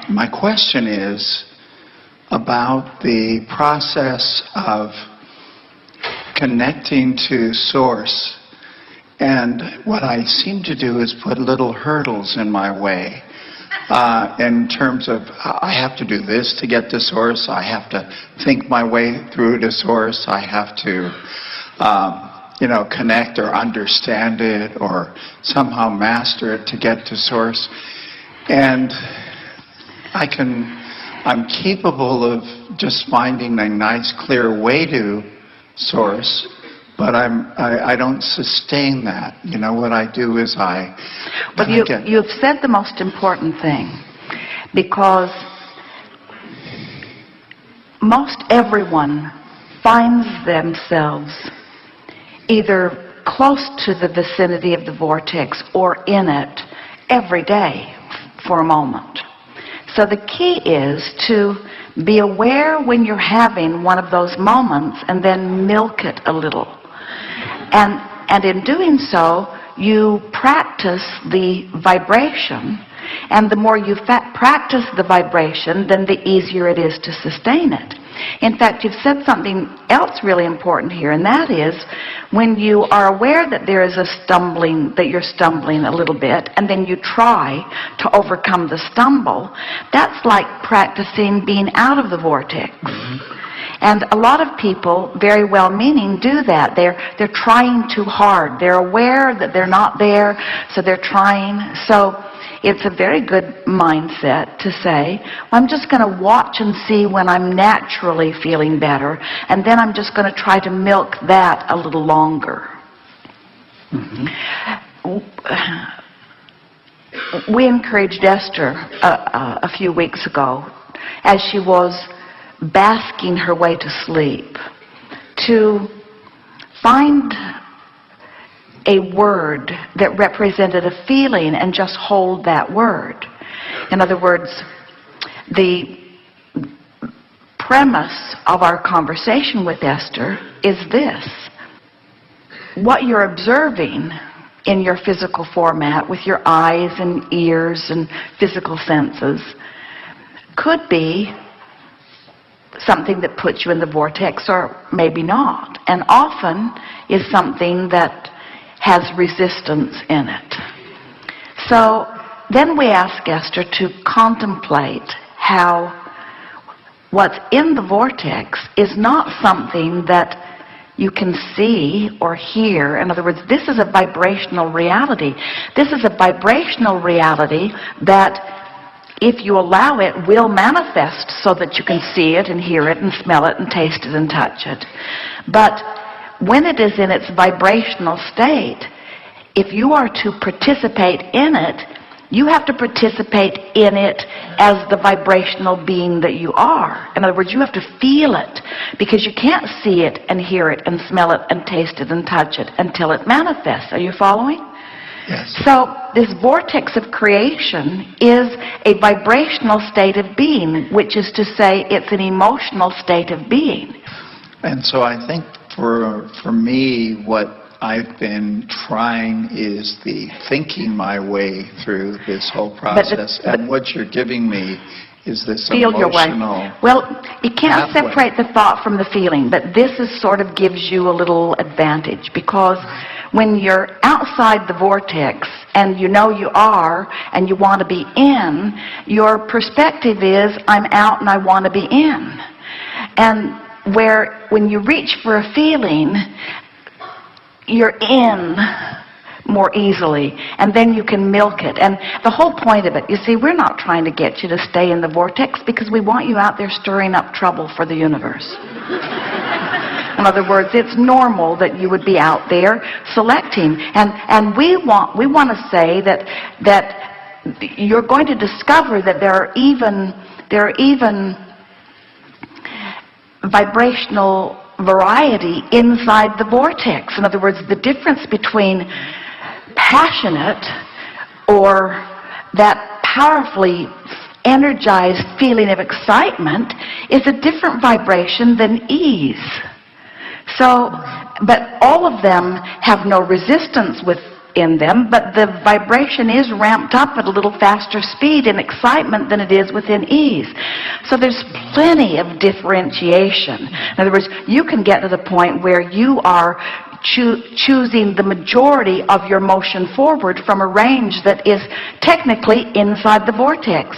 My question is about the process of connecting to Source. And what I seem to do is put little hurdles in my way in terms of I have to do this to get to Source. I have to think my way through to Source. I have to connect or understand it or somehow master it to get to Source. And I'm capable of just finding a nice, clear way to Source, but I don't sustain that. What I do is you've said the most important thing, because most everyone finds themselves either close to the vicinity of the vortex or in it every day for a moment. So the key is to be aware when you're having one of those moments and then milk it a little. And in doing so, you practice the vibration, and the more you practice the vibration, then the easier it is to sustain it. In fact, you've said something else really important here, and that is when you are aware that there is that you're stumbling a little bit, and then you try to overcome the stumble, that's like practicing being out of the vortex. And a lot of people, very well-meaning, do that. They're trying too hard. They're aware that they're not there, so they're trying. So it's a very good mindset to say, well, I'm just going to watch and see when I'm naturally feeling better, and then I'm just going to try to milk that a little longer. We encouraged Esther a few weeks ago, as she was basking her way to sleep, to find a word that represented a feeling and just hold that word. In other words, the premise of our conversation with Esther is this: what you're observing in your physical format with your eyes and ears and physical senses could be something that puts you in the vortex, or maybe not, and often is something that has resistance in it. So then we ask Esther to contemplate how what's in the vortex is not something that you can see or hear. In other words, this is a vibrational reality. This is a vibrational reality that, if you allow it, will manifest so that you can see it and hear it and smell it and taste it and touch it. But when it is in its vibrational state, if you are to participate in it, you have to participate in it as the vibrational being that you are. In other words, you have to feel it, because you can't see it and hear it and smell it and taste it and touch it until it manifests. Are you following? Yes. So this vortex of creation is a vibrational state of being, which is to say it's an emotional state of being. And so I think for me, what I've been trying is the thinking my way through this whole process. And what you're giving me is this feel emotional your way. Well, you can't pathway. separate the thought from the feeling, but this is sort of gives you a little advantage, because when you're outside the vortex and you know you are and you want to be in, your perspective is, I'm out and I want to be in. And when you reach for a feeling, you're in more easily, and then you can milk it. And the whole point of it, you see, we're not trying to get you to stay in the vortex because we want you out there stirring up trouble for the universe. In other words, it's normal that you would be out there selecting, and we want to say that you're going to discover that there are even vibrational variety inside the vortex. In other words, the difference between passionate or that powerfully energized feeling of excitement is a different vibration than ease. So, but all of them have no resistance with in them, but the vibration is ramped up at a little faster speed in excitement than it is within ease. So there's plenty of differentiation. In other words, you can get to the point where you are choosing the majority of your motion forward from a range that is technically inside the vortex.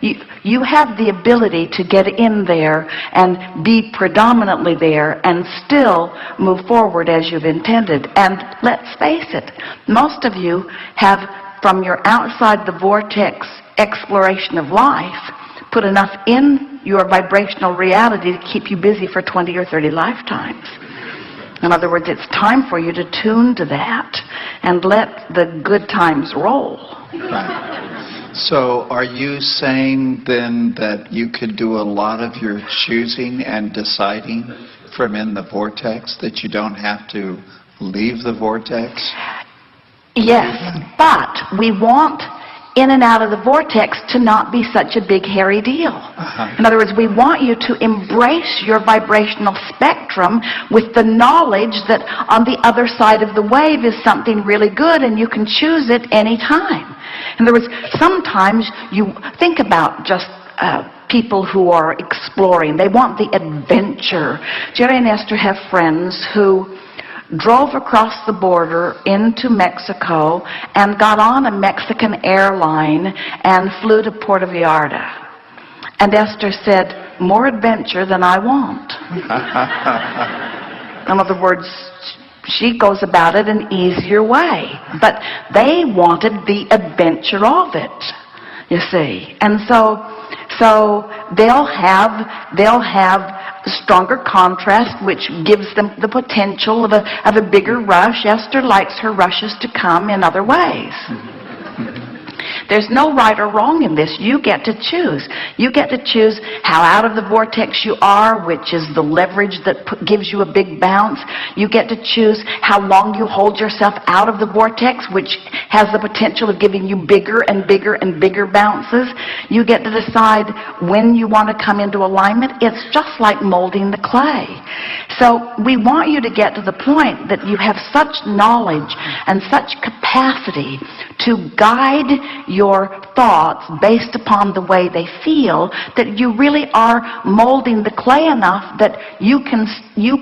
You have the ability to get in there and be predominantly there and still move forward as you've intended. And let's face it, most of you have, from your outside the vortex exploration of life, put enough in your vibrational reality to keep you busy for 20 or 30 lifetimes. In other words, it's time for you to tune to that and let the good times roll. Right. So are you saying then that you could do a lot of your choosing and deciding from in the vortex, that you don't have to leave the vortex? Yes, but we want in and out of the vortex to not be such a big hairy deal. In other words, we want you to embrace your vibrational spectrum with the knowledge that on the other side of the wave is something really good and you can choose it any time. In other words, sometimes you think about just people who are exploring. They want the adventure. Jerry and Esther have friends who drove across the border into Mexico and got on a Mexican airline and flew to Puerto Vallarta. And Esther said, more adventure than I want. In other words, she goes about it an easier way. But they wanted the adventure of it, you see. And so they'll have stronger contrast, which gives them the potential of a bigger rush. Esther likes her rushes to come in other ways. There's no right or wrong in this. You get to choose. You get to choose how out of the vortex you are, which is the leverage that gives you a big bounce. You get to choose how long you hold yourself out of the vortex, which has the potential of giving you bigger and bigger and bigger bounces. You get to decide when you want to come into alignment. It's just like molding the clay. So we want you to get to the point that you have such knowledge and such capacity to guide your thoughts based upon the way they feel, that you really are molding the clay enough that you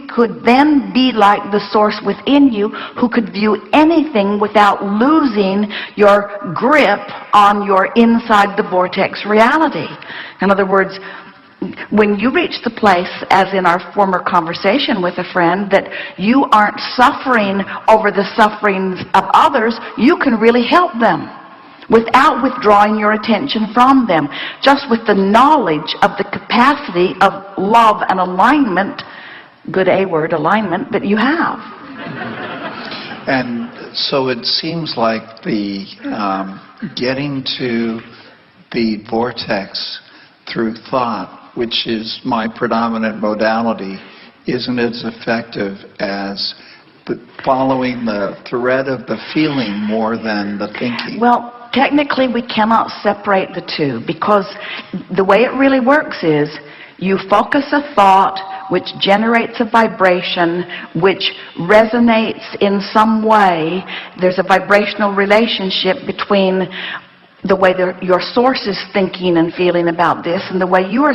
could then be like the source within you, who could view anything without losing your grip on your inside the vortex reality. In other words, when you reach the place, as in our former conversation with a friend, that you aren't suffering over the sufferings of others, you can really help them without withdrawing your attention from them, just with the knowledge of the capacity of love and alignment, good A word, alignment, that you have. And so it seems like the getting to the vortex through thought, which is my predominant modality, isn't as effective as following the thread of the feeling more than the thinking. Well, technically we cannot separate the two, because the way it really works is you focus a thought which generates a vibration which resonates in some way. There's a vibrational relationship between the way your source is thinking and feeling about this and the way you are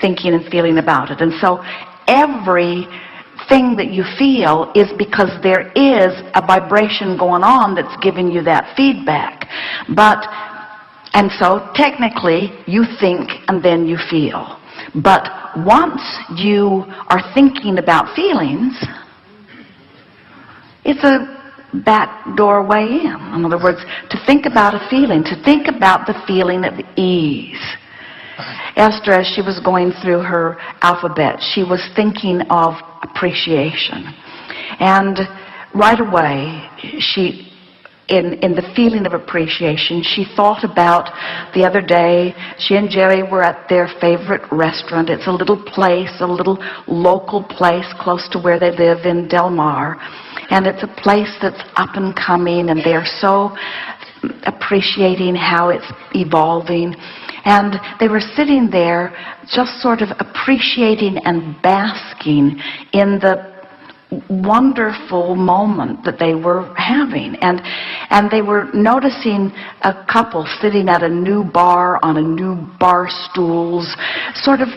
thinking and feeling about it. And so everything that you feel is because there is a vibration going on that's giving you that feedback. And so technically you think and then you feel. But once you are thinking about feelings, it's a back door way in. In other words, to think about a feeling, to think about the feeling of ease. Esther, as she was going through her alphabet, she was thinking of appreciation. And right away, in the feeling of appreciation, she thought about the other day, she and Jerry were at their favorite restaurant. It's a little place, a little local place close to where they live in Del Mar. And it's a place that's up and coming, and they're so appreciating how it's evolving. And they were sitting there just sort of appreciating and basking in the wonderful moment that they were having, and they were noticing a couple sitting at a new bar on a new bar stools, sort of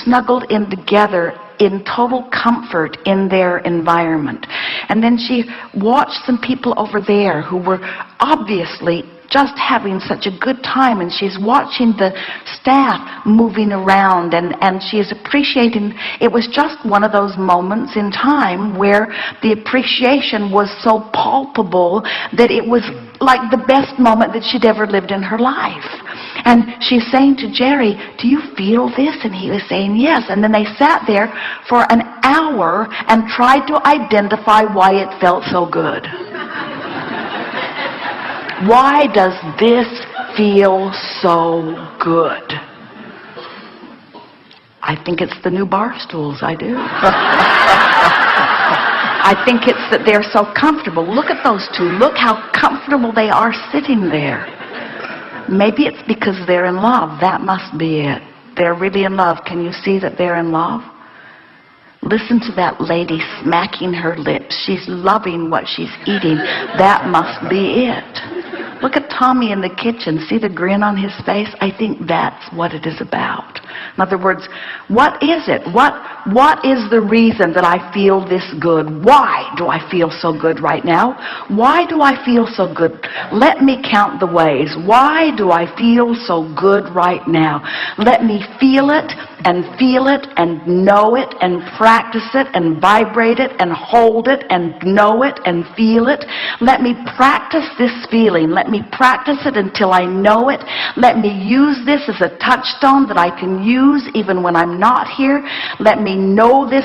snuggled in together in total comfort in their environment. And then she watched some people over there who were obviously just having such a good time, and she's watching the staff moving around, and she is appreciating. It was just one of those moments in time where the appreciation was so palpable that it was like the best moment that she'd ever lived in her life. And she's saying to Jerry, "Do you feel this?" And he was saying yes. And then they sat there for an hour and tried to identify why it felt so good. Why does this feel so good? I think it's the new bar stools, I do. I think it's that they're so comfortable. Look at those two. Look how comfortable they are sitting there. Maybe it's because they're in love. That must be it. They're really in love. Can you see that they're in love? Listen to that lady smacking her lips. She's loving what she's eating. That must be it. Look at Tommy in the kitchen. See the grin on his face? I think that's what it is about. In other words, what is it? What is the reason that I feel this good? Why do I feel so good right now? Why do I feel so good? Let me count the ways. Why do I feel so good right now? Let me feel it and know it and practice it and vibrate it and hold it and know it and feel it. Let me practice this feeling. Let me practice it until I know it. Let me use this as a touchstone that I can use even when I'm not here. Let me know this.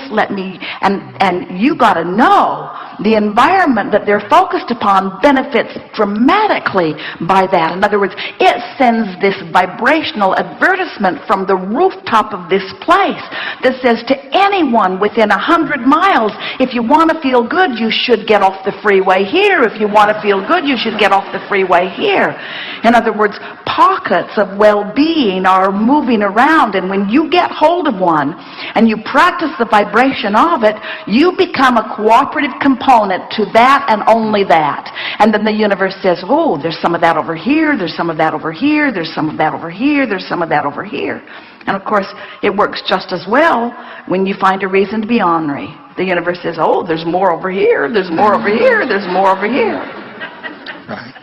And you got to know the environment that they're focused upon benefits dramatically by that. In other words, it sends this vibrational advertisement from the rooftop of this place that says to anyone within 100 miles, if you want to feel good, you should get off the freeway here. If you want to feel good, you should get off the freeway here. In other words, pockets of well-being are moving around, and when you get hold of one and you practice the vibration of it, you become a cooperative component to that and only that. And then the universe says, oh, there's some of that over here, there's some of that over here, there's some of that over here, there's some of that over here. And of course, it works just as well when you find a reason to be ornery. The universe says, oh, there's more over here, there's more over here, there's more over here. Right.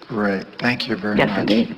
Great. Thank you very much. Yes, indeed.